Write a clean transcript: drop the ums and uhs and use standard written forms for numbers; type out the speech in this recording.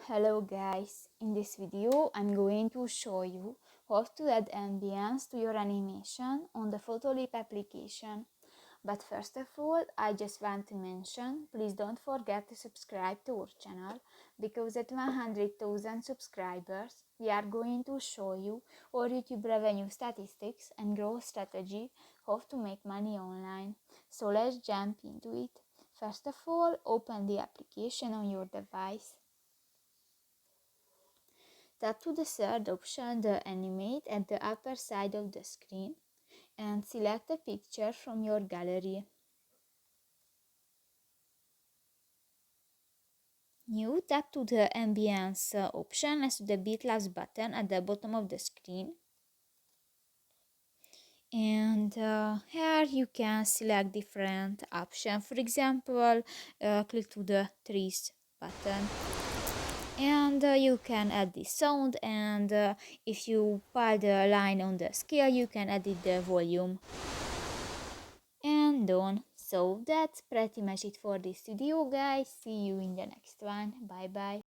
Hello guys, in this video I'm going to show you how to add ambience to your animation on the Photoleap application. But first of all, I just want to mention, please don't forget to subscribe to our channel, because at 100,000 subscribers we are going to show you our YouTube revenue statistics and growth strategy, how to make money online. So let's jump into it. First of all, open the application on your device. Tap to the third option, the animate, at the upper side of the screen, and select a picture from your gallery. New, tap to the ambience option next to the Beatles button at the bottom of the screen. And here you can select different options. For example, click to the trees button. And you can add the sound, and if you pile the line on the scale, you can edit the volume. And done. So that's pretty much it for this video, guys. See you in the next one. Bye bye.